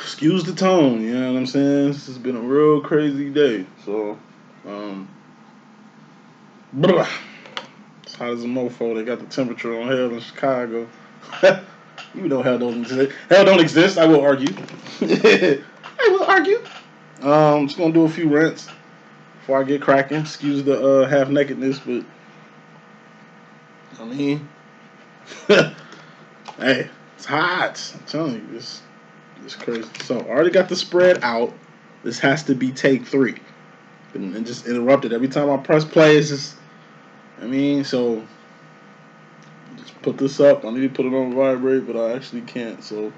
excuse the tone, you know what I'm saying? This has been a real crazy day. So, it's hot as a mofo. They got the temperature on hell in Chicago. You know hell don't exist. Hell don't exist. I will argue. I will argue. I'm just gonna do a few rants before I get cracking. Excuse the half nakedness, but I mean, hey, it's hot. I'm telling you, this crazy. So I already got the spread out. This has to be take 3. And just interrupted every time I press play. It's just, I mean, so just put this up. I need to put it on vibrate, but I actually can't. So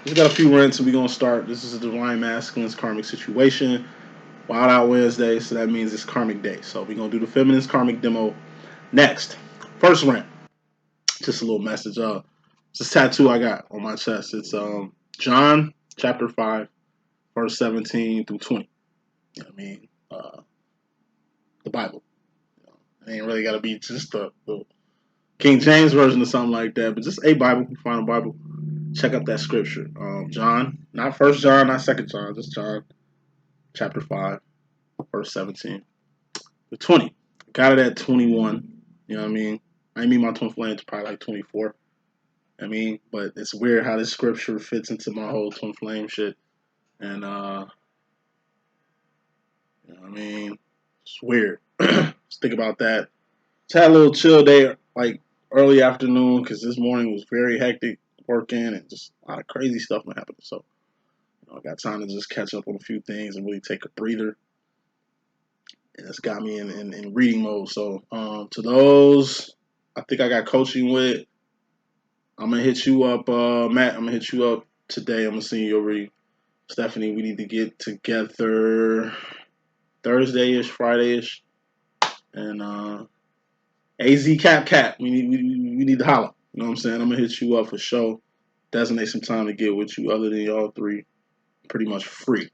just got a few rants, and we're gonna start. This is a divine masculine's karmic situation. Wild Out Wednesday, so that means it's karmic day. So we're gonna do the feminist karmic demo next. First rant. Just a little message. It's a tattoo I got on my chest. It's John chapter 5, verse 17 through 20. You know what I mean? The Bible. It ain't really got to be just the King James version or something like that, but just a Bible. You find a Bible, check out that scripture. John, not 1 John, not 2 John, just John chapter 5, verse 17 to 20. Got it at 21. You know what I mean? I mean my twin flame to probably like 24. I mean, but it's weird how this scripture fits into my whole twin flame shit. And you know what I mean? It's weird. Just think about that. Just had a little chill day, like early afternoon, because this morning was very hectic working and just a lot of crazy stuff been happening. So, you know, I got time to just catch up on a few things and really take a breather. And it's got me in reading mode. So, to those I think I got coaching with, I'm gonna hit you up, Matt. I'm gonna hit you up today. I'm gonna send you over. Stephanie, we need to get together Thursday-ish, Friday-ish, and AZ Cap. We need to holler. You know what I'm saying? I'm gonna hit you up for sure. Designate some time to get with you. Other than y'all three, pretty much free.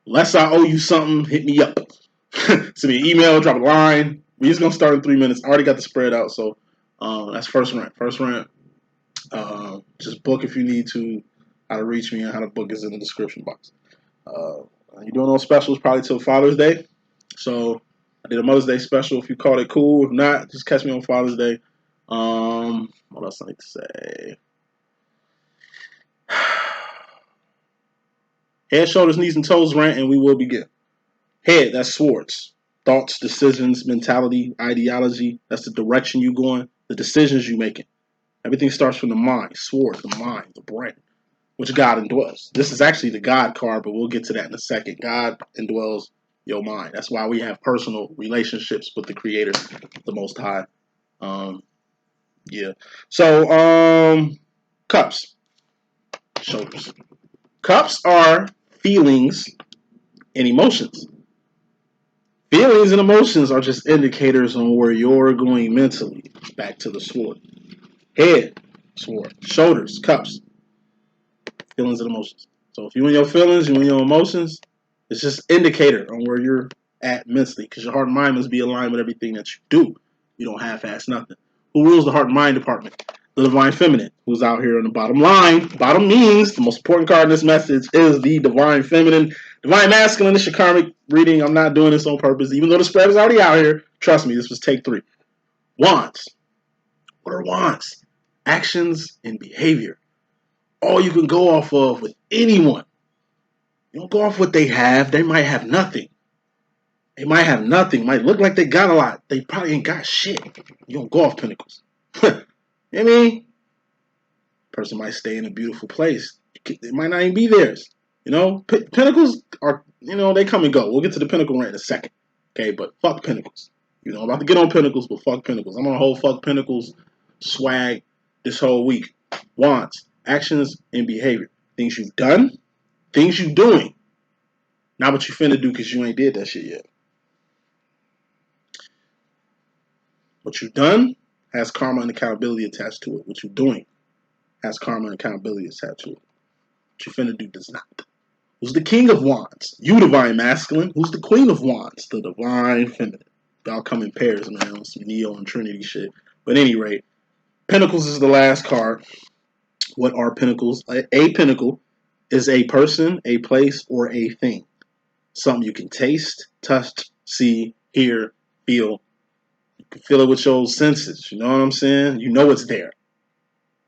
Unless I owe you something, hit me up. Send me an email, drop a line. We just gonna start in 3 minutes. I already got the spread out, so that's first rant. First rant. Just book if you need to. How to reach me and how to book is in the description box. You're doing those specials probably till Father's Day. So I did a Mother's Day special. If you called it, cool. If not, just catch me on Father's Day. What else I need to say? Head, shoulders, knees, and toes rant, and we will begin. Head, that's swords. Thoughts, decisions, mentality, ideology. That's the direction you going. The decisions you making. Everything starts from the mind. Sword, the mind, the brain, which God indwells. This is actually the God card, but we'll get to that in a second. God indwells your mind. That's why we have personal relationships with the Creator, the Most High. Yeah. So, cups, shoulders. Cups are feelings and emotions. Feelings and emotions are just indicators on where you're going mentally. Back to the sword. Head, sword. Shoulders, cups. Feelings and emotions. So if you in your feelings, you in your emotions, it's just indicator on where you're at mentally, because your heart and mind must be aligned with everything that you do. You don't half-ass nothing. Who rules the heart and mind department? The divine feminine, who's out here on the bottom line. Bottom means the most important card in this message is the divine feminine. Divine masculine. This is your karmic reading. I'm not doing this on purpose, even though the spread is already out here. Trust me, this was take 3. Wands. What are wands? Actions and behavior. All you can go off of with anyone. You don't go off what they have. They might have nothing. They might have nothing. Might look like they got a lot. They probably ain't got shit. You don't go off Pentacles. You know what I mean? Person might stay in a beautiful place. It might not even be theirs. You know? Pentacles are, you know, they come and go. We'll get to the Pentacle rant in a second. Okay, but fuck Pentacles. You know, I'm about to get on Pentacles, but fuck Pentacles. I'm on a whole fuck Pentacles swag this whole week. Wands, actions, and behavior. Things you've done, things you doing. Not what you finna do because you ain't did that shit yet. What you've done has karma and accountability attached to it. What you're doing has karma and accountability attached to it. What you finna do does not. Who's the king of wands? You, divine masculine. Who's the queen of wands? The divine feminine. Y'all come in pairs, man. Some Neo and Trinity shit. But at any rate, Pentacles is the last card. What are Pentacles? A Pentacle is a person, a place, or a thing. Something you can taste, touch, see, hear, feel. You can feel it with your senses. You know what I'm saying? You know it's there.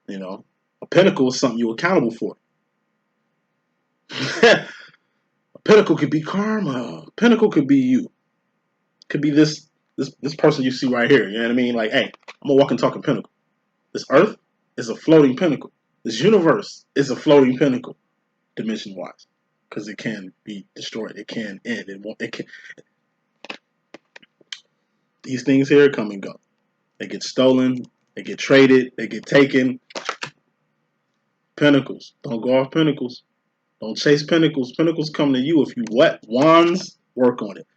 You know, a pinnacle is something you're accountable for. A pinnacle could be karma. A pinnacle could be you. Could be this person you see right here. You know what I mean? Like, hey, I'm a walking, talking pinnacle. This earth is a floating pinnacle. This universe is a floating pinnacle, dimension wise, because it can be destroyed. It can end. It won't. It can. These things here come and go. They get stolen. They get traded. They get taken. Pinnacles. Don't go off pinnacles. Don't chase pinnacles. Pinnacles come to you if you what? Wands, work on it.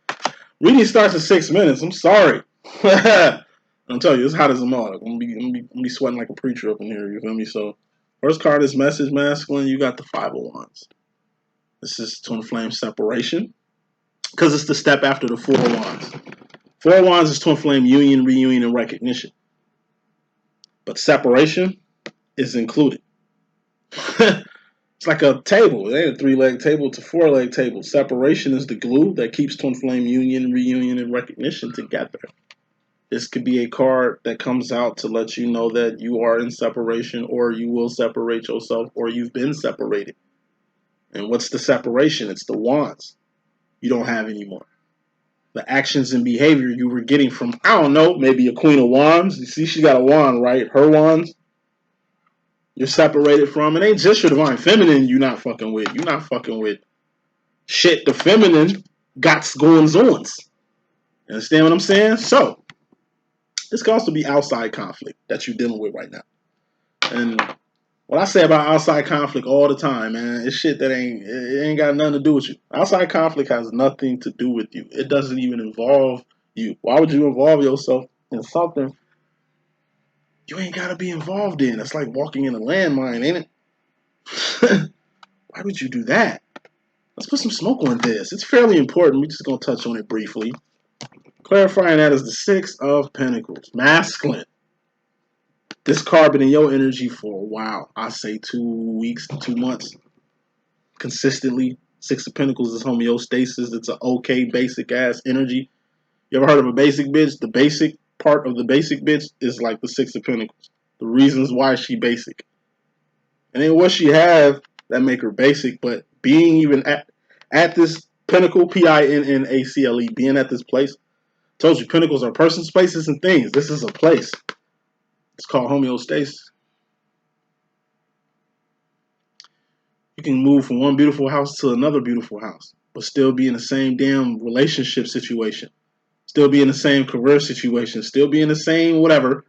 Reading starts in 6 minutes. I'm sorry. I'm telling you, it's hot as a mug. I'm gonna be sweating like a preacher up in here. You feel me? So, first card is Message Masculine. You got the Five of Wands. This is Twin Flame separation because it's the step after the Four of Wands. Four of Wands is Twin Flame union, reunion, and recognition. But separation is included. It's like a table. It ain't a 3-leg table. It's a 4-leg table. Separation is the glue that keeps Twin Flame union, reunion, and recognition together. This could be a card that comes out to let you know that you are in separation, or you will separate yourself, or you've been separated. And what's the separation? It's the wands you don't have anymore. The actions and behavior you were getting from, I don't know, maybe a Queen of Wands. You see, she got a wand, right? Her wands. You're separated from. It ain't just your divine feminine you're not fucking with. You're not fucking with shit the feminine got goings ons. You understand what I'm saying? So, this could also be outside conflict that you're dealing with right now. And what I say about outside conflict all the time, man, it's shit that ain't got nothing to do with you. Outside conflict has nothing to do with you. It doesn't even involve you. Why would you involve yourself in something you ain't gotta be involved in? It's like walking in a landmine, ain't it? Why would you do that? Let's put some smoke on this. It's fairly important. We're just gonna touch on it briefly. Clarifying that is the Six of Pentacles, masculine. This card been in your energy for a while. I say 2 weeks, 2 months, consistently. Six of Pentacles is homeostasis. It's an okay, basic ass energy. You ever heard of a basic bitch? The basic part of the basic bitch is like the Six of Pentacles. The reasons why she basic. And then what she have that make her basic, but being even at this pinnacle, Pinnacle, being at this place, told you pinnacles are persons, places, and things. This is a place. It's called homeostasis. You can move from one beautiful house to another beautiful house, but still be in the same damn relationship situation. Still be in the same career situation. Still be in the same whatever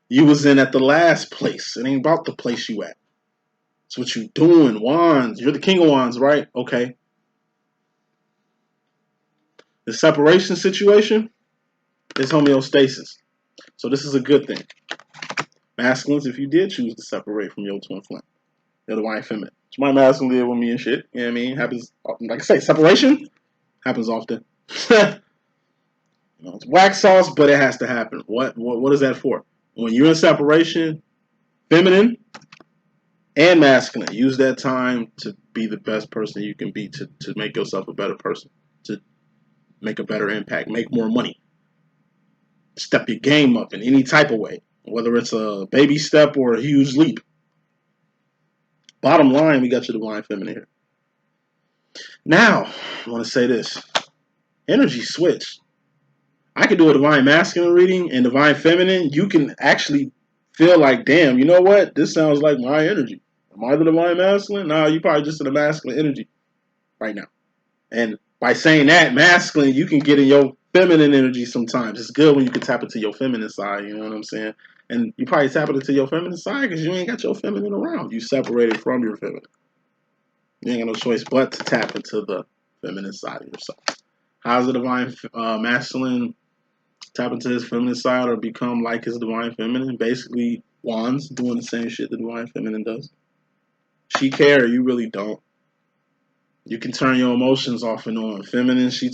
you was in at the last place. It ain't about the place you at. It's what you doing. Wands. You're the King of Wands, right? Okay. The separation situation is homeostasis. So this is a good thing. Masculines, if you did choose to separate from your twin flame, your divine feminine. So my masculine live with me and shit. You know what I mean? Happens, like I say, separation happens often. You know, it's wax sauce, but it has to happen. What is that for? When you're in separation, feminine and masculine, use that time to be the best person you can be, to make yourself a better person, to make a better impact, make more money, step your game up in any type of way, whether it's a baby step or a huge leap. Bottom line, we got your divine feminine here. Now, I want to say this. Energy switch. I could do a divine masculine reading and divine feminine. You can actually feel like, damn, you know what? This sounds like my energy. Am I the divine masculine? No, you probably just in the masculine energy right now. And by saying that, masculine, you can get in your feminine energy sometimes. It's good when you can tap into your feminine side, you know what I'm saying? And you probably tap into your feminine side because you ain't got your feminine around. You separated from your feminine. You ain't got no choice but to tap into the feminine side of yourself. How's the divine masculine tap into his feminine side or become like his divine feminine? Basically, wands doing the same shit the divine feminine does. She care, you really don't. You can turn your emotions off and on. Feminine, she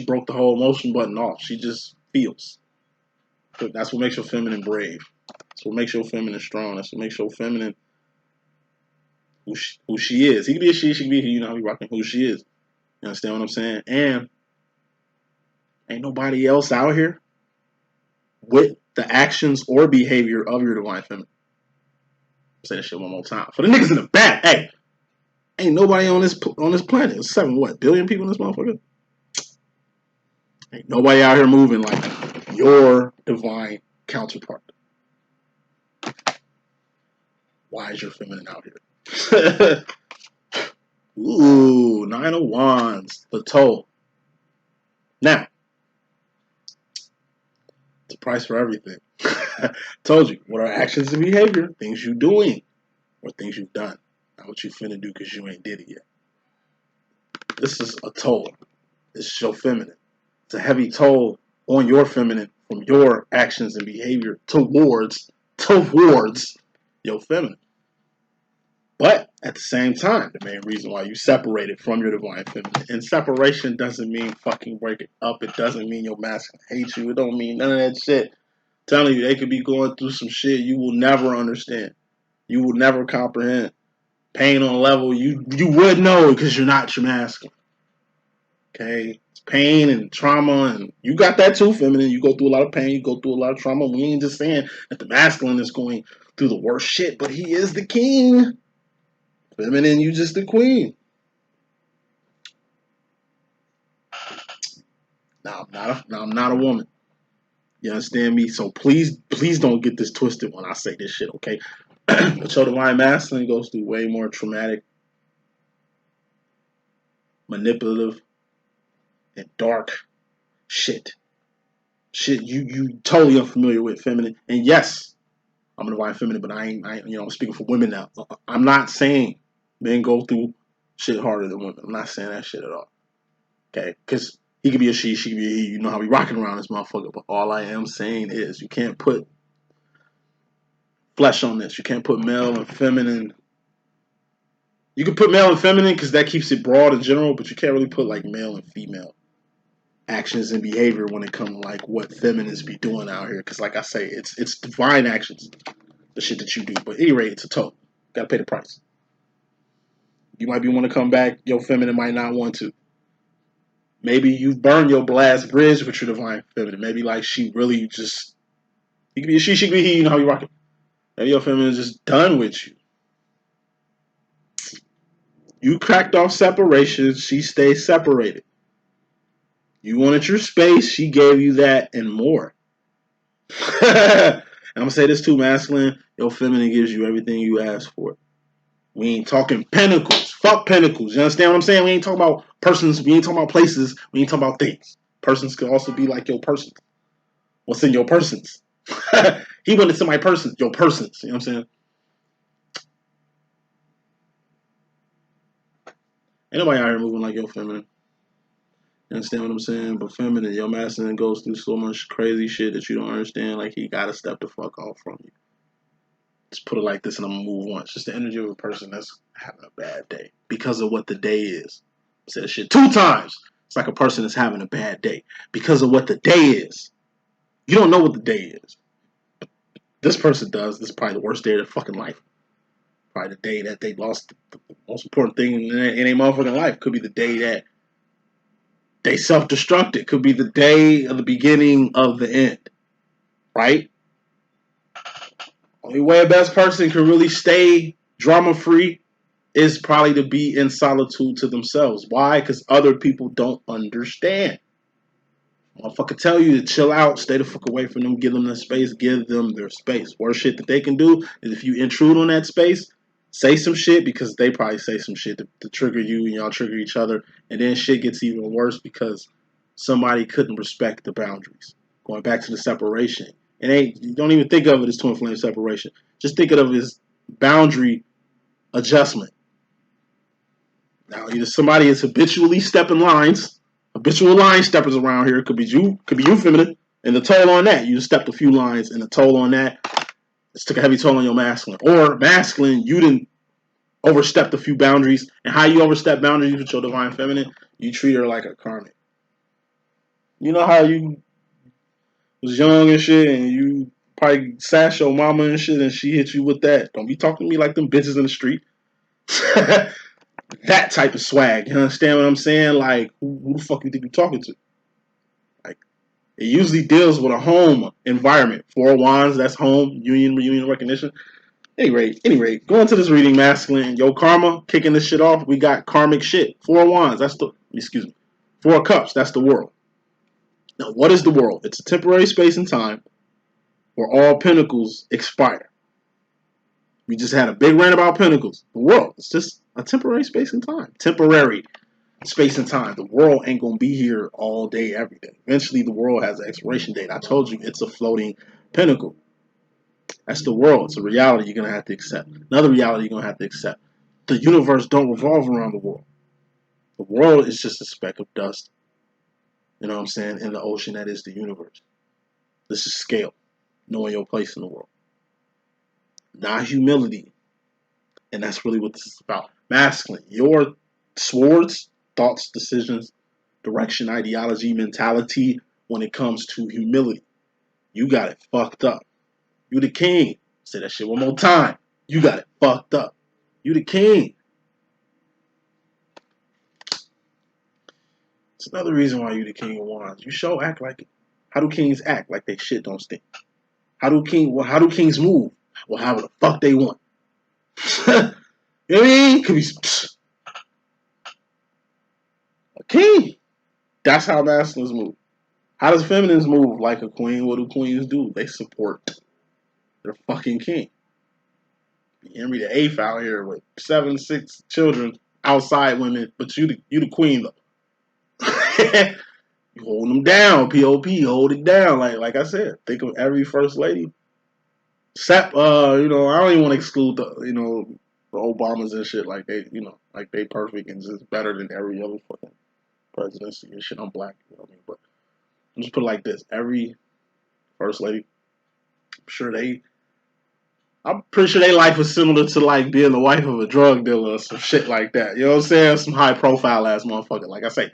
broke the whole emotion button off. She just feels. That's what makes your feminine brave. That's what makes your feminine strong. That's what makes your feminine who she is. He could be a she could be a he. You know how we rocking who she is. You understand what I'm saying? And ain't nobody else out here with the actions or behavior of your divine feminine. I'll say that shit one more time. For the niggas in the back, hey, ain't nobody on this planet. There's 7 billion people in this motherfucker. Ain't nobody out here moving like your divine counterpart. Why is your feminine out here? Ooh, 9 of Wands, the toe. Now, it's a price for everything. Told you, what are actions and behavior? Things you doing or things you've done. Not what you finna do because you ain't did it yet. This is a toll. This is your feminine. It's a heavy toll on your feminine from your actions and behavior towards your feminine. But at the same time, the main reason why you separated from your divine feminine, and separation doesn't mean fucking break it up. It doesn't mean your masculine hates you. It don't mean none of that shit. I'm telling you, they could be going through some shit you will never understand. You will never comprehend. Pain on a level you would know because you're not your masculine. Okay? It's pain and trauma, and you got that too, feminine. You go through a lot of pain, you go through a lot of trauma. We ain't just saying that the masculine is going through the worst shit, but he is the king. Feminine, you just the queen. Now I'm not a woman. You understand me? So please don't get this twisted when I say this shit, okay? But your divine masculine goes through way more traumatic, manipulative, and dark shit. Shit you totally unfamiliar with, feminine. And yes, I'm a divine feminine, but I ain't I'm speaking for women now. I'm not saying men go through shit harder than women. I'm not saying that shit at all. Okay? Because he could be a she could be a he. You know how we rocking around this motherfucker. But all I am saying is you can't put flesh on this. You can't put male and feminine. You can put male and feminine because that keeps it broad in general, but you can't really put like male and female actions and behavior when it comes to like what feminines be doing out here. Because like I say, it's divine actions, the shit that you do. But at any rate, it's a toll. Gotta pay the price. You might be want to come back. Your feminine might not want to. Maybe you've burned your blast bridge with your divine feminine. Maybe like she really just. You could be a she could be he. You know how you rock it. Maybe your feminine is just done with you. You cracked off separation. She stays separated. You wanted your space. She gave you that and more. And I'm going to say this too, masculine. Your feminine gives you everything you ask for. We ain't talking pentacles. Fuck pentacles. You understand what I'm saying? We ain't talking about persons. We ain't talking about places. We ain't talking about things. Persons can also be like your persons. What's in your persons? He went into my persons. Your persons. You know what I'm saying? Ain't nobody out here moving like your feminine. You understand what I'm saying? But feminine, your masculine goes through so much crazy shit that you don't understand. Like, he gotta step the fuck off from you. Just put it like this and I'm gonna move on. It's just the energy of a person that's having a bad day because of what the day is. I said this shit 2 times. It's like a person that's having a bad day because of what the day is. You don't know what the day is. This person does. This is probably the worst day of their fucking life. Probably the day that they lost the most important thing in their motherfucking life. Could be the day that they self-destructed. Could be the day of the beginning of the end. Right? Only way a best person can really stay drama-free is probably to be in solitude to themselves. Why? Because other people don't understand. Motherfucker tell you to chill out, stay the fuck away from them, give them their space, give them their space. Worst shit that they can do is if you intrude on that space, say some shit because they probably say some shit to trigger you and y'all trigger each other. And then shit gets even worse because somebody couldn't respect the boundaries. Going back to the separation. You don't even think of it as twin flame separation. Just think of it as boundary adjustment. Now, either somebody is habitually stepping lines, habitual line steppers around here. Could be you feminine, and the toll on that. You just stepped a few lines, and the toll on that, it's took a heavy toll on your masculine. Or masculine, you didn't overstep a few boundaries. And how you overstep boundaries with your divine feminine, you treat her like a karmic. You know how you was young and shit, and you probably sash your mama and shit, and she hit you with that. Don't be talking to me like them bitches in the street. That type of swag. You understand what I'm saying? Like, who the fuck you think you're talking to? Like, it usually deals with a home environment. 4 of Wands, that's home, union, reunion, recognition. Any rate, going to this reading, masculine, yo karma, kicking this shit off, we got karmic shit. 4 of Wands, that's the, excuse me, 4 of Cups, that's the world. Now, what is the world? It's a temporary space and time where all Pentacles expire. We just had a big rant about Pentacles. The world, it's just a temporary space and time. Temporary space and time. The world ain't gonna be here all day, every day. Eventually, the world has an expiration date. I told you, it's a floating pinnacle. That's the world. It's a reality you're gonna have to accept. Another reality you're gonna have to accept. The universe don't revolve around the world. The world is just a speck of dust. You know what I'm saying? In the ocean that is the universe. This is scale. Knowing your place in the world. Not humility. And that's really what this is about. Masculine. Your swords, thoughts, decisions, direction, ideology, mentality when it comes to humility. You got it fucked up. You the king. Say that shit one more time. You got it fucked up. You the king. It's another reason why you the king of wands. You show act like it. How do kings act? Like they shit don't stink. How do kings move? Well, however the fuck they want. You know what I mean? Could be a king. That's how masculines move. How does feminines move like a queen? What do queens do? They support their fucking king. Henry VIII out here with 7, 6 children, outside women, but you the queen though. You hold them down, POP, hold it down. Like I said, think of every first lady. Except, I don't even want to exclude the Obamas and shit. Like like they perfect and just better than every other fucking presidency and shit. I'm black, you know what I mean? But I'm just put it like this: every first lady, I'm pretty sure their life was similar to like being the wife of a drug dealer or some shit like that. You know what I'm saying? Some high profile ass motherfucker. Like I say,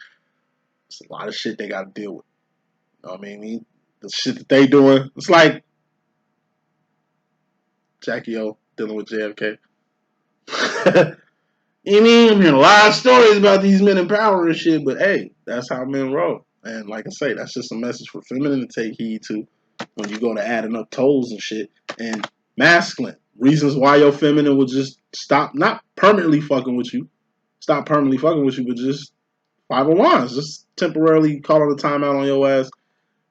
it's a lot of shit they got to deal with. You know what I mean? The shit that they doing. It's like Jackie O dealing with JFK. You mean, I'm hearing a lot of stories about these men in power and shit, but hey, that's how men roll. And like I say, that's just a message for feminine to take heed to when you go to adding up tolls and shit. And masculine, reasons why your feminine will just stop, not permanently fucking with you, but just 5 of Wands, just temporarily calling a timeout on your ass.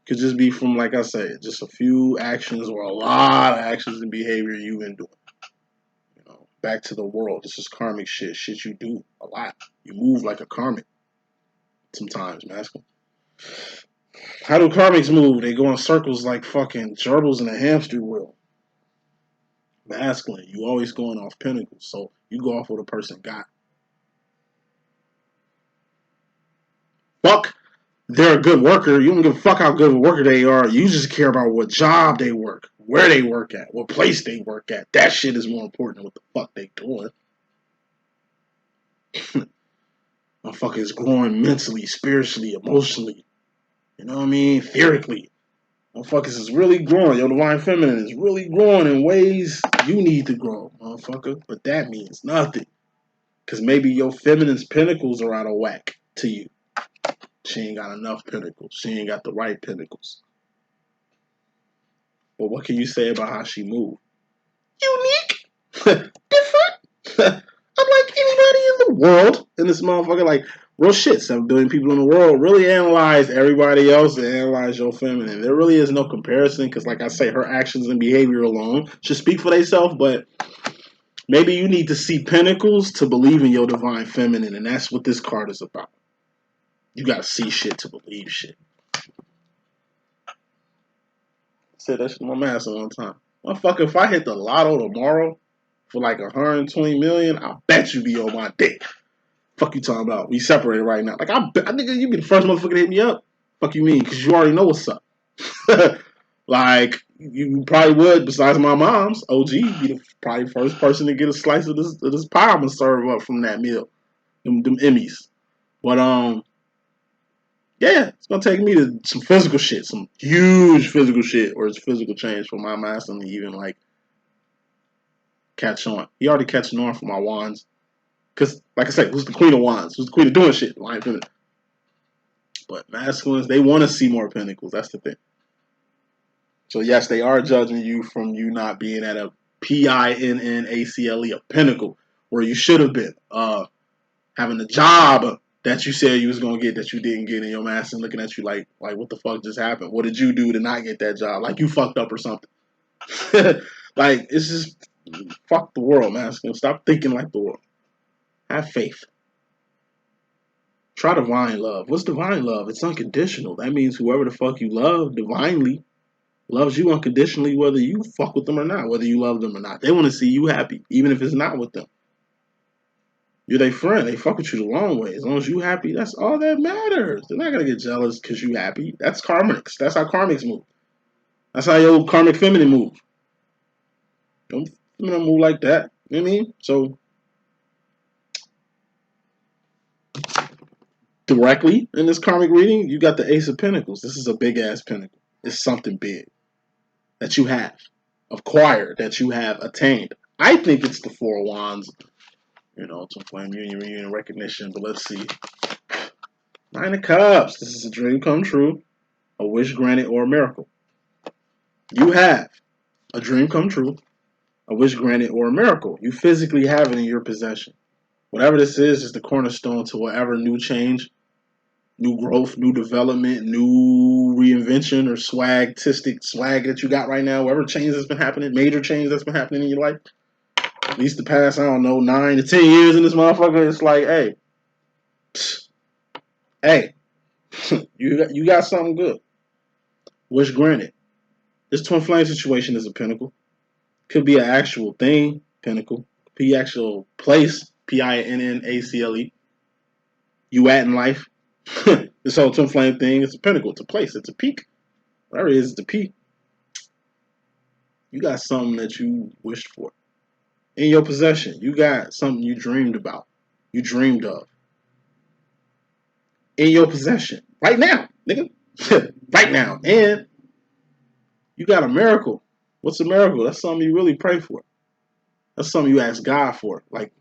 Could just be from, like I said, just a few actions or a lot of actions and behavior you've been doing. Back to the world. This is karmic shit. Shit you do a lot. You move like a karmic. Sometimes, masculine. How do karmics move? They go in circles like fucking gerbils in a hamster wheel. Masculine. You always going off Pentacles. So you go off what a person got. Fuck. They're a good worker. You don't give a fuck how good of a worker they are. You just care about what job they work, where they work at, what place they work at. That shit is more important than what the fuck they doing. Motherfucker is growing mentally, spiritually, emotionally. You know what I mean? Theoretically. Motherfuckers is really growing. Your divine feminine is really growing in ways you need to grow, motherfucker. But that means nothing. Because maybe your feminine's pentacles are out of whack to you. She ain't got enough pentacles. She ain't got the right pentacles. But what can you say about how she moved? Unique. Different. I'm like anybody in the world. And this motherfucker, like, real shit. 7 billion people in the world. Really analyze everybody else and analyze your feminine. There really is no comparison because, like I say, her actions and behavior alone should speak for themselves. But maybe you need to see pentacles to believe in your divine feminine. And that's what this card is about. You gotta see shit to believe shit. I said that shit to my master one time. Motherfucker, if I hit the lotto tomorrow for like 120 million, I bet you be on my dick. Fuck you talking about? We separated right now. Like I think you be the first motherfucker to hit me up. Fuck you mean? Because you already know what's up. Like you probably would. Besides my mom's, OG be the probably first person to get a slice of this pie I'm gonna serve up from that meal. Them Emmys. But yeah, it's gonna take me to some physical shit, some huge physical shit, or it's physical change for my master to even like catch on. He already catching on for my wands. Because, like I said, who's the Queen of Wands? Who's the Queen of doing shit? Lion feminine. But masculines, they want to see more Pentacles. That's the thing. So yes, they are judging you from you not being at a Pinnacle, a pinnacle, where you should have been. Having a job that you said you was gonna get that you didn't get, and your master looking at you like what the fuck just happened? What did you do to not get that job? Like you fucked up or something. Like it's just fuck the world, masculine. Stop thinking like the world. Have faith. Try divine love. What's divine love? It's unconditional. That means whoever the fuck you love divinely loves you unconditionally, whether you fuck with them or not, whether you love them or not. They want to see you happy, even if it's not with them. You're their friend. They fuck with you the long way. As long as you happy, that's all that matters. They're not gonna get jealous because you happy. That's karmics. That's how karmics move. That's how your karmic feminine move. Don't move like that. You know what I mean? So directly in this karmic reading, you got the Ace of Pentacles. This is a big ass pentacle. It's something big that you have acquired, that you have attained. I think it's the Four of Wands. You know, to flame union, reunion, recognition. But let's see. Nine of Cups. This is a dream come true, a wish granted, or a miracle. You have a dream come true, a wish granted, or a miracle. You physically have it in your possession. Whatever this is the cornerstone to whatever new change, new growth, new development, new reinvention, or swag that you got right now. Whatever change that's been happening, major change that's been happening in your life. At least the past, I don't know, 9 to 10 years in this motherfucker. It's like, hey, you got something good. Wish granted. This twin flame situation is a pinnacle. Could be an actual thing, pinnacle. Could be actual place, Pinnacle. You at in life. This whole twin flame thing, it's a pinnacle. It's a place. It's a peak. Whatever it is, it's a peak. You got something that you wished for. In your possession, you got something you dreamed about. You dreamed of. In your possession. Right now, nigga. Right now. And you got a miracle. What's a miracle? That's something you really pray for. That's something you ask God for. Like,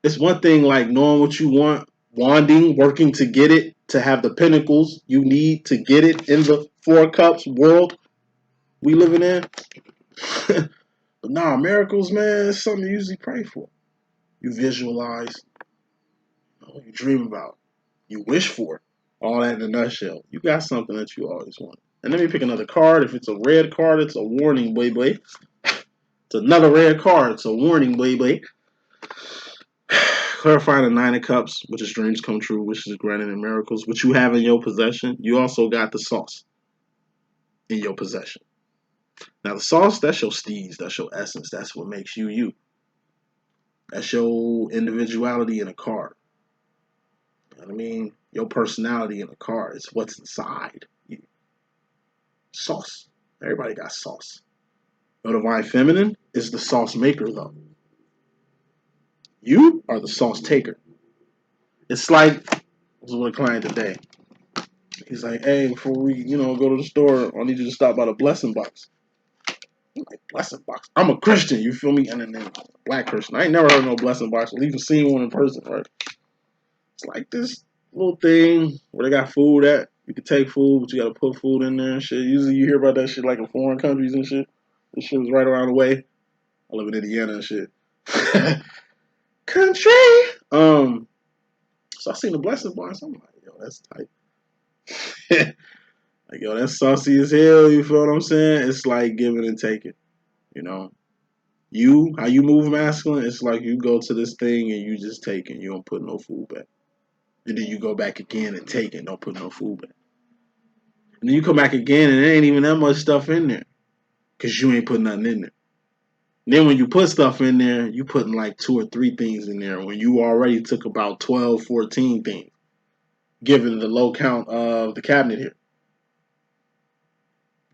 it's one thing like knowing what you want, wanding, working to get it, to have the pinnacles you need to get it in the Four Cups world we living in. But nah, miracles, man, it's something you usually pray for. You visualize, you dream about, you wish for. All that in a nutshell. You got something that you always want. And let me pick another card. If it's a red card, it's a warning, baby. It's another red card. It's a warning, baby. Clarifying the Nine of Cups, which is dreams come true, wishes granted, and miracles, which you have in your possession. You also got the sauce in your possession. Now, the sauce, that's your steez. That's your essence. That's what makes you you. That's your individuality in a card. You know what I mean? Your personality in a card. It's what's inside you. Sauce. Everybody got sauce. Your divine feminine is the sauce maker, though. You are the sauce taker. It's like, I was with a client today. He's like, hey, before we, go to the store, I need you to stop by the blessing box. I'm like, blessing box? I'm a Christian, you feel me? And then black Christian. I ain't never heard of no blessing box. I've even seen one in person, right? It's like this little thing where they got food at. You can take food, but you gotta put food in there and shit. Usually you hear about that shit like in foreign countries and shit. This shit was right around the way. I live in Indiana and shit. Country! So I seen the blessing box. I'm like, yo, that's tight. Like, yo, that's saucy as hell, you feel what I'm saying? It's like giving and taking, how you move masculine, it's like you go to this thing and you just take it. You don't put no food back. And then you go back again and take it. Don't put no food back. And then you come back again and there ain't even that much stuff in there. Because you ain't put nothing in there. And then when you put stuff in there, you putting like 2 or 3 things in there when you already took about 12, 14 things. Given the low count of the cabinet here.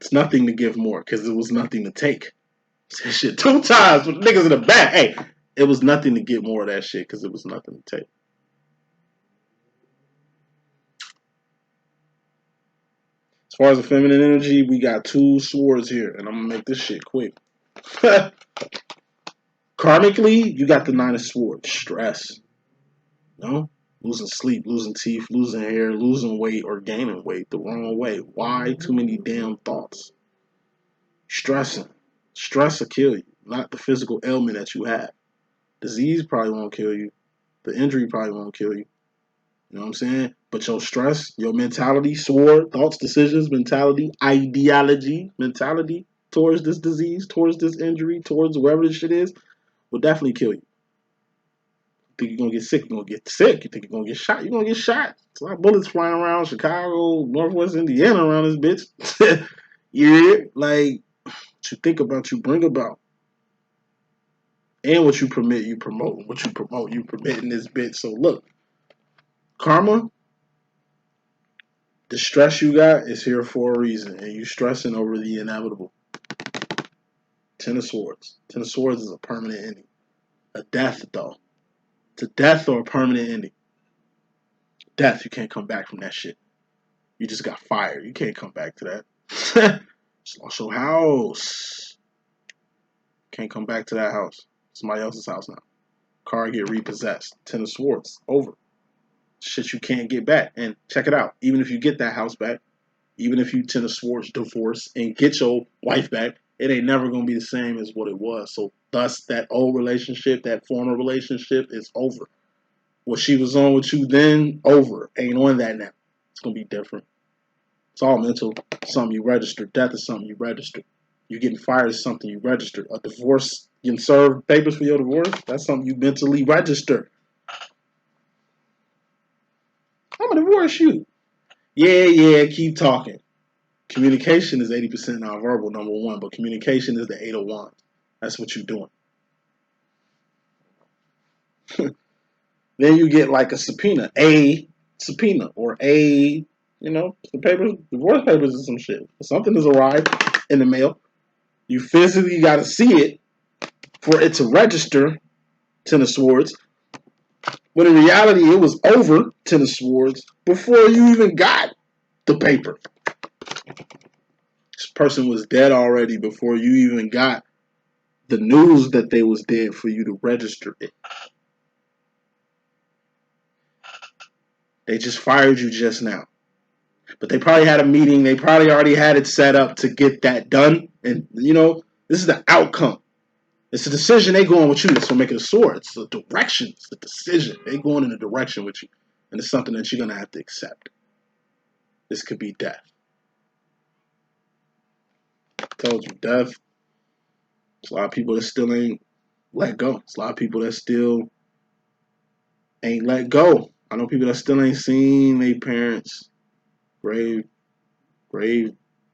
It's nothing to give more because it was nothing to take. Said shit 2 times with niggas in the back. Hey, it was nothing to get more of that shit because it was nothing to take. As far as the feminine energy, we got 2 swords here, and I'm gonna make this shit quick. Karmically, you got the Nine of Swords. Stress. No? Losing sleep, losing teeth, losing hair, losing weight, or gaining weight the wrong way. Why? Too many damn thoughts. Stressing. Stress will kill you, not the physical ailment that you have. Disease probably won't kill you. The injury probably won't kill you. You know what I'm saying? But your stress, your mentality, sword, thoughts, decisions, mentality, ideology, mentality towards this disease, towards this injury, towards wherever this shit is, will definitely kill you. Think you're gonna get sick, you're gonna get sick. You think you're gonna get shot, you're gonna get shot. It's a lot of bullets flying around Chicago, Northwest Indiana around this bitch. Yeah, like what you think about, you bring about. And what you permit, you promote. What you promote, you permit in this bitch. So look, karma, the stress you got is here for a reason, and you stressing over the inevitable. Ten of Swords. Ten of Swords is a permanent ending. A death, though. It's a death or a permanent ending. Death, you can't come back from that shit. You just got fired. You can't come back to that. Just lost your house. Can't come back to that house. Somebody else's house now. Car get repossessed. Ten of Swords. Over. Shit you can't get back. And check it out. Even if you get that house back, even if you Ten of Swords divorce and get your wife back, it ain't never going to be the same as what it was. So thus, that old relationship, that former relationship is over. What she was on with you then, over. Ain't on that now. It's going to be different. It's all mental. Something you register. Death is something you register. You getting fired is something you register. A divorce, you can serve papers for your divorce. That's something you mentally register. I'm going to divorce you. Yeah, keep talking. Communication is 80% nonverbal, number one, but communication is the 8 of Wands. That's what you're doing. Then you get like a subpoena, or the papers, divorce papers or some shit. Something has arrived in the mail. You physically got to see it for it to register, Ten of Swords. When in reality, it was over, Ten of Swords, before you even got the paper. This person was dead already before you even got the news that they was dead for you to register it. They just fired you just now. But they probably had a meeting. They probably already had it set up to get that done. And, this is the outcome. It's a decision they going with you. That's what make it a sword. It's a direction. It's a decision. They going in a direction with you. And it's something that you're going to have to accept. This could be death. I told you, death. There's a lot of people that still ain't let go. There's a lot of people that still ain't let go. I know people that still ain't seen their parents' grave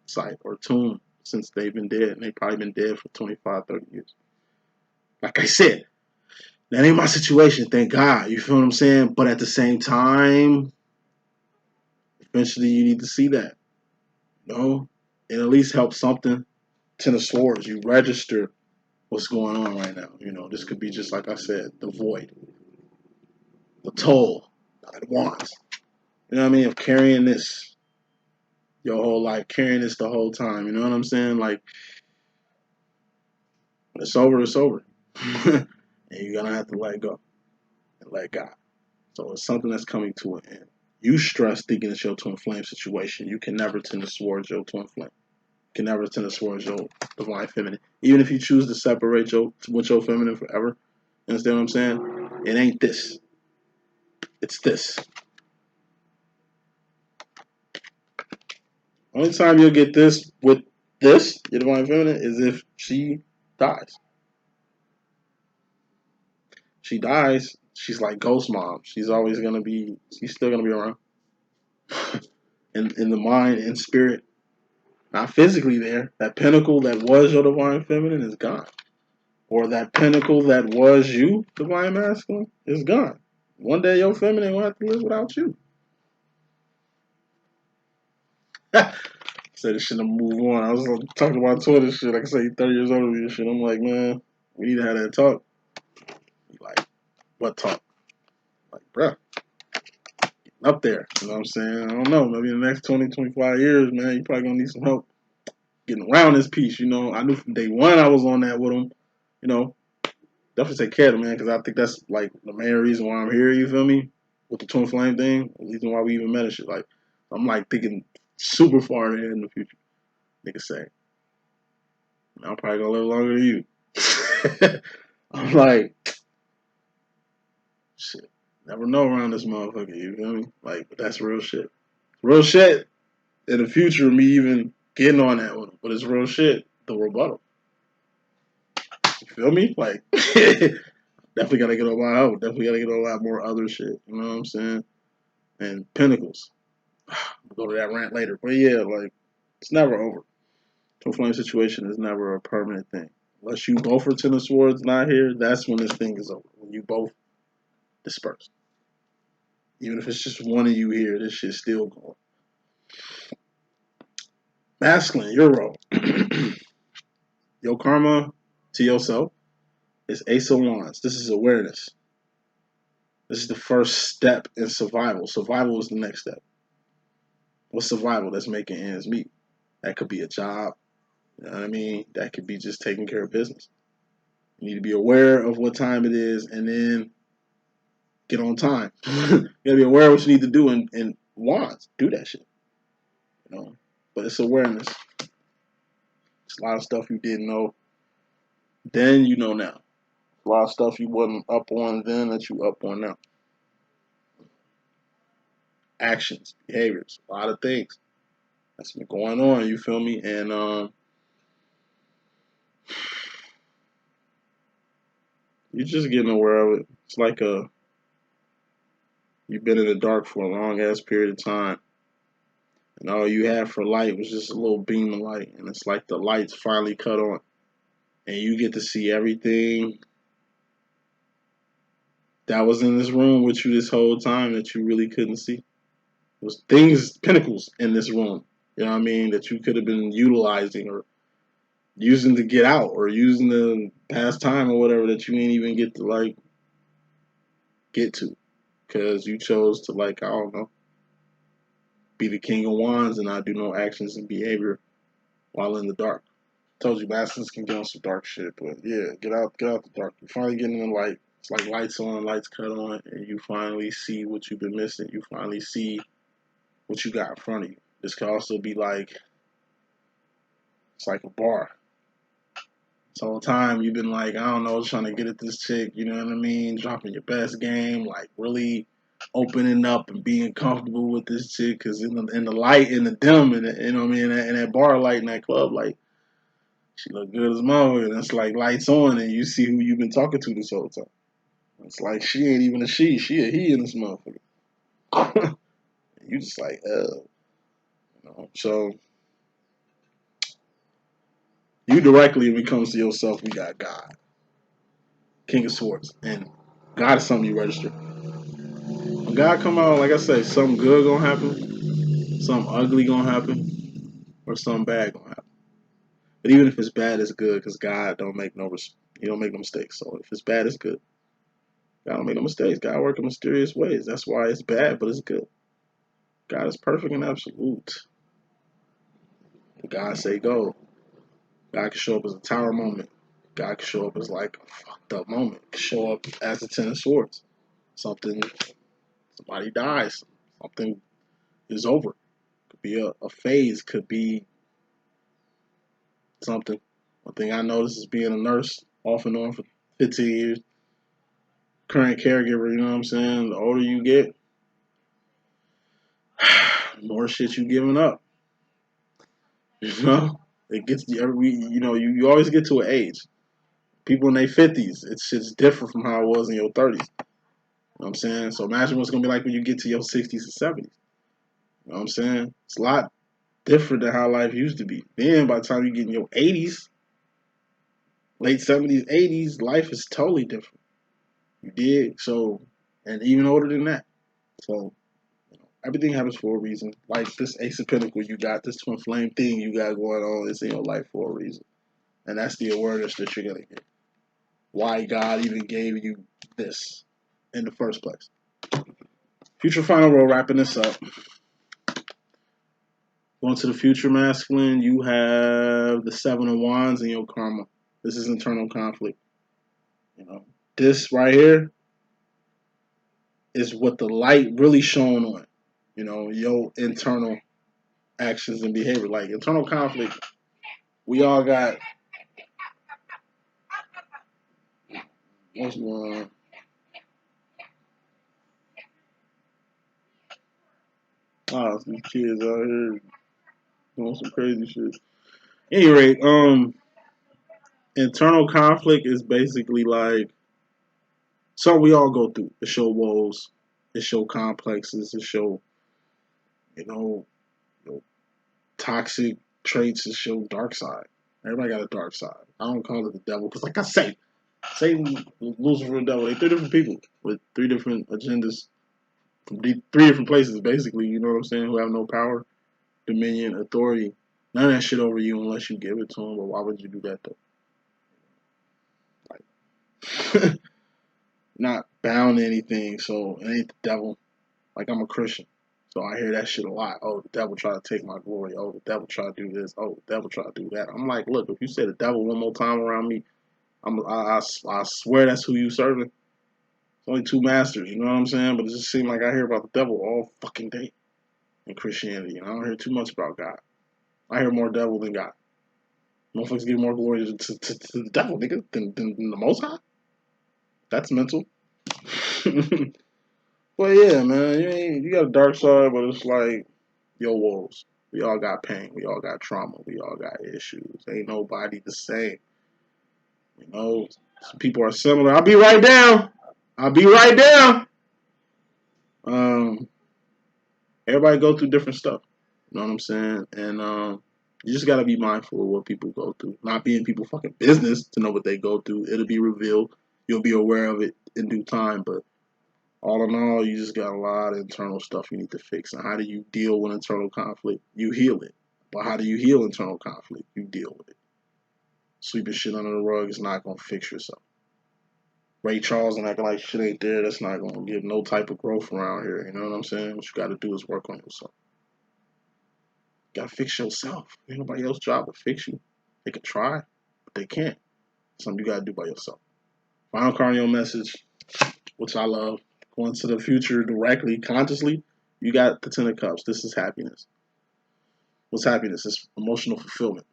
site or tomb since they've been dead. And they've probably been dead for 25, 30 years. Like I said, that ain't my situation, thank God. You feel what I'm saying? But at the same time, eventually you need to see that. It at least helps something. Ten of Swords, you register what's going on right now. This could be just like I said, the void, the toll, the wands. You know what I mean? Of carrying this your whole life, carrying this the whole time. You know what I'm saying? Like, when it's over, it's over. And you're going to have to let go and let God. So it's something that's coming to an end. You stress thinking it's your twin flame situation. You can never tend towards your twin flame. You can never tend towards your divine feminine. Even if you choose to separate with your feminine forever. You understand what I'm saying? It ain't this. It's this. Only time you'll get this with this, your divine feminine, is if she dies. She dies, she's like ghost mom. She's still gonna be around. in the mind and spirit. Not physically there. That pinnacle that was your divine feminine is gone. Or that pinnacle that was you, divine masculine, is gone. One day your feminine will have to live without you. Said this shit to move on. I was talking about Twitter shit. Like I say, 30 years older than this shit. I'm like, man, we need to have that talk. Like, what talk? Like, bruh, up there. You know what I'm saying? I don't know. Maybe in the next 20, 25 years, man, you probably gonna need some help getting around this piece. I knew from day one I was on that with him. definitely take care of it, man, because I think that's like the main reason why I'm here. You feel me? With the twin flame thing, the reason why we even met and shit. Like, I'm like thinking super far ahead in the future. Niggas say, I'm probably gonna live longer than you. I'm like, shit. Never know around this motherfucker. You feel me? Like, but that's real shit. Real shit. In the future, me even getting on that one, but it's real shit. The rebuttal. You feel me? Like, definitely gotta get on my hoe. Definitely gotta get on a lot more other shit. You know what I'm saying? And Pentacles. We'll go to that rant later. But yeah, like, it's never over. Twin flame situation is never a permanent thing. Unless you both are Ten of Swords not here, that's when this thing is over. When you both disperse. Even if it's just one of you here, this shit's still going. Masculine, your role. Your karma to yourself is Ace of Wands. This is awareness. This is the first step in survival. Survival is the next step. What's survival? That's making ends meet. That could be a job. You know what I mean? That could be just taking care of business. You need to be aware of what time it is and then get on time. You gotta be aware of what you need to do and wands. Do that shit. You know? But it's awareness. It's a lot of stuff you didn't know. Then you know now. A lot of stuff you wasn't up on then that you up on now. Actions, behaviors, a lot of things. That's been going on, you feel me? And you're just getting aware of it. It's like you've been in the dark for a long ass period of time. And all you had for light was just a little beam of light. And it's like the light's finally cut on. And you get to see everything that was in this room with you this whole time that you really couldn't see. It was things, pinnacles in this room, you know what I mean, that you could have been utilizing or using to get out or using to pass time or whatever that you ain't even get to like get to. Because you chose to like, I don't know, be the king of wands and not do no actions and behavior while in the dark. Told you bastards can get on some dark shit, but yeah, get out the dark. You finally get in the light. It's like lights on, lights cut on, and you finally see what you've been missing. You finally see what you got in front of you. This could also be like, it's like a bar. This whole time you've been like, I don't know, trying to get at this chick, you know what I mean? Dropping your best game, like really opening up and being comfortable with this chick, because in the light, in the dim, and you know what I mean, in that bar light, in that club light, she look good as mother, and it's like lights on, and you see who you've been talking to this whole time. It's like she ain't even a she a he in this motherfucker. You just like, you know. So you directly, when it comes to yourself, we got God, King of Swords, and God is something you register. When God come out, like I say, something good gonna happen, something ugly gonna happen, or something bad gonna happen. But even if it's bad, it's good because God don't make He don't make no mistakes. So if it's bad, it's good. God don't make no mistakes. God work in mysterious ways. That's why it's bad, but it's good. God is perfect and absolute. God say go. God can show up as a tower moment. God can show up as like a fucked up moment. Can show up as the Ten of Swords. Something, somebody dies. Something is over. Could be a phase. Could be something. One thing I noticed is being a nurse off and on for 15 years. Current caregiver, you know what I'm saying? The older you get, the more shit you giving up. You know? It gets you always get to an age. People in their 50s, it's just different from how it was in your 30s. You know what I'm saying? So imagine what's gonna be like when you get to your 60s and 70s. You know what I'm saying? It's a lot different than how life used to be. Then by the time you get in your 80s, late 70s, 80s, life is totally different. You did so, and even older than that. So everything happens for a reason. Like this Ace of Pentacles you got, this twin flame thing you got going on, it's in your life for a reason. And that's the awareness that you're gonna get. Why God even gave you this in the first place. Future final roll, wrapping this up. Going to the future masculine, you have the Seven of Wands in your karma. This is internal conflict. You know, this right here is what the light really shone on. You know, your internal actions and behavior. Like internal conflict, we all got what's going on? Oh, some kids out here doing some crazy shit. At any rate, internal conflict is basically like something we all go through. It show woes, it show complexes, it show you know, toxic traits, it show dark side. Everybody got a dark side. I don't call it the devil because, like I say, Satan, Lucifer, and the devil, they three different people with three different agendas from three different places, basically. You know what I'm saying? Who have no power, dominion, authority. None of that shit over you unless you give it to them. But why would you do that though? Like, not bound to anything, so it ain't the devil. Like I'm a Christian, so I hear that shit a lot. Oh, the devil try to take my glory. Oh, the devil try to do this. Oh, the devil try to do that. I'm like, look, if you say the devil one more time around me, I swear that's who you serving. It's only two masters, you know what I'm saying? But it just seems like I hear about the devil all fucking day in Christianity, and I don't hear too much about God. I hear more devil than God. Motherfuckers give more glory to the devil, nigga, than the Most High. That's mental. But yeah, man, you got a dark side, but it's like your wolves. We all got pain. We all got trauma. We all got issues. Ain't nobody the same. You know, some people are similar. I'll be right down. I'll be right down. Um, Everybody go through different stuff. You know what I'm saying? And you just gotta be mindful of what people go through. Not being people fucking business to know what they go through. It'll be revealed. You'll be aware of it in due time. But all in all, you just got a lot of internal stuff you need to fix. And how do you deal with internal conflict? You heal it. But how do you heal internal conflict? You deal with it. Sweeping shit under the rug is not gonna fix yourself. Ray Charles and acting like shit ain't there, that's not gonna give no type of growth around here. You know what I'm saying? What you gotta do is work on yourself. You gotta fix yourself. Ain't nobody else's job to fix you. They can try, but they can't. Something you gotta do by yourself. Final cardinal message, which I love. Going to the future directly, consciously, you got the Ten of Cups. This is happiness. What's happiness? It's emotional fulfillment.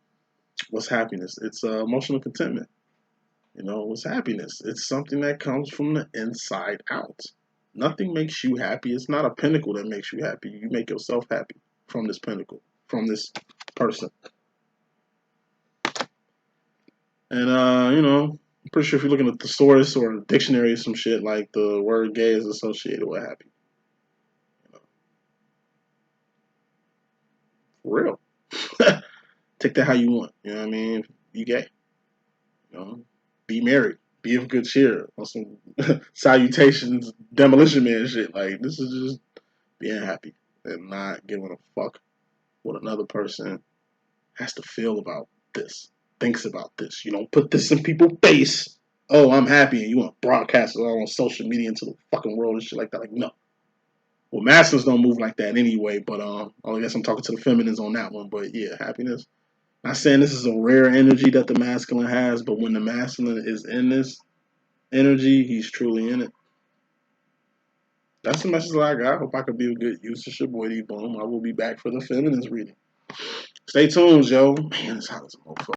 What's happiness? It's emotional contentment. You know, what's happiness? It's something that comes from the inside out. Nothing makes you happy. It's not a pinnacle that makes you happy. You make yourself happy from this pinnacle, from this person. And you know, I'm pretty sure if you're looking at the thesaurus or a dictionary or some shit, like the word gay is associated with happy. You know, for real. Take that how you want. You know what I mean? Be gay. You know, be married. Be of good cheer. On some salutations, demolition man shit. Like this is just being happy and not giving a fuck what another person has to feel about this, thinks about this. You don't put this in people's face. Oh, I'm happy, and you want to broadcast it all on social media into the fucking world and shit like that. Like, no. Well, masculines don't move like that anyway, but I guess I'm talking to the feminines on that one. But yeah, happiness. Not saying this is a rare energy that the masculine has, but when the masculine is in this energy, he's truly in it. That's the message that I got. Hope I could be of good use. It's your boy D.Boom. I will be back for the feminines reading. Stay tuned, yo. Man, it's hot as a motherfucker.